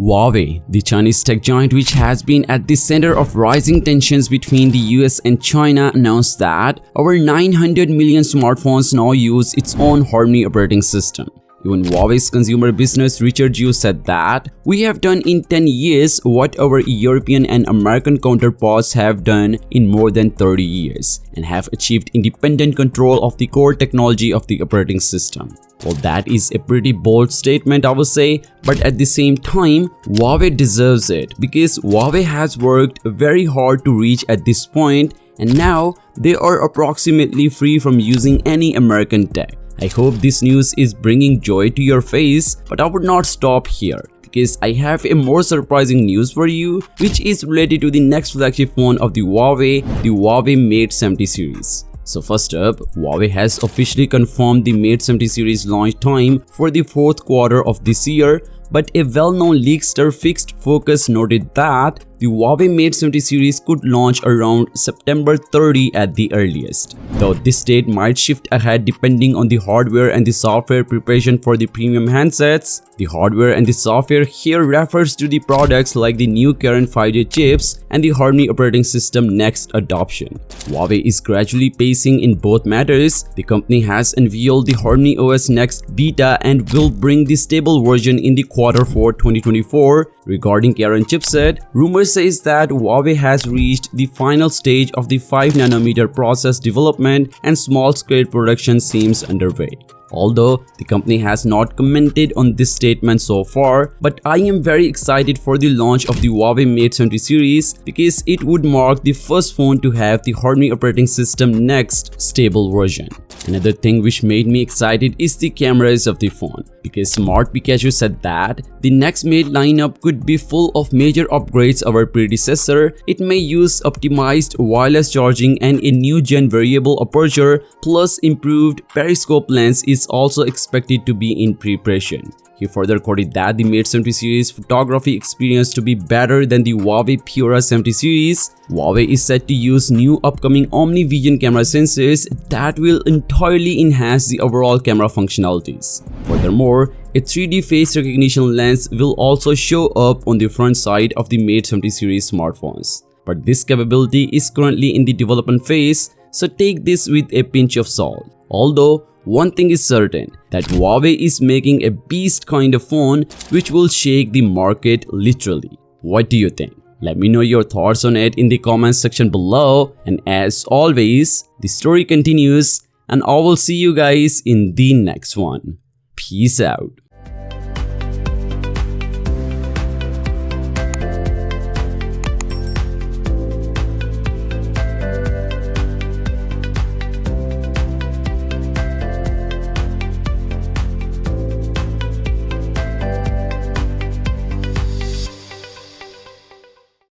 Huawei, the Chinese tech giant which has been at the center of rising tensions between the US and China, announced that over 900 million smartphones now use its own Harmony operating system. Even Huawei's consumer business Richard Yu said that, "We have done in 10 years what our European and American counterparts have done in more than 30 years and have achieved independent control of the core technology of the operating system." Well, that is a pretty bold statement, I would say, but at the same time, Huawei deserves it because Huawei has worked very hard to reach at this point, and now they are approximately free from using any American tech. I hope this news is bringing joy to your face, but I would not stop here because I have a more surprising news for you, which is related to the next flagship phone of the Huawei Mate 70 series. So first up, Huawei has officially confirmed the Mate 70 series launch time for the fourth quarter of this year, but a well-known leakster Fixed Focus noted that the Huawei Mate 70 series could launch around September 30 at the earliest, though this date might shift ahead depending on the hardware and the software preparation for the premium handsets. The hardware and the software here refers to the products like the new current 5G chips and the Harmony operating system next adoption. Huawei is gradually pacing in both matters. The company has unveiled the Harmony OS Next beta and will bring the stable version in the Q4 2024. Regarding current chipset, rumors says that Huawei has reached the final stage of the 5nm process development and small-scale production seems underway. Although the company has not commented on this statement so far, but I am very excited for the launch of the Huawei Mate 70 series because it would mark the first phone to have the Harmony operating system next stable version. Another thing which made me excited is the cameras of the phone, because Smart Pikachu said that the next Mate lineup could be full of major upgrades over predecessor. It may use optimized wireless charging and a new gen variable aperture, plus improved periscope lens is also expected to be in preparation. He further quoted that the Mate 70 series photography experience to be better than the Huawei Pura 70 series. Huawei is set to use new upcoming Omni Vision camera sensors that will entirely enhance the overall camera functionalities. Furthermore, a 3D face recognition lens will also show up on the front side of the Mate 70 series smartphones. But this capability is currently in the development phase, so take this with a pinch of salt. Although, one thing is certain, that Huawei is making a beast kind of phone which will shake the market literally. What do you think? Let me know your thoughts on it in the comments section below, and as always, the story continues and I will see you guys in the next one. Peace out.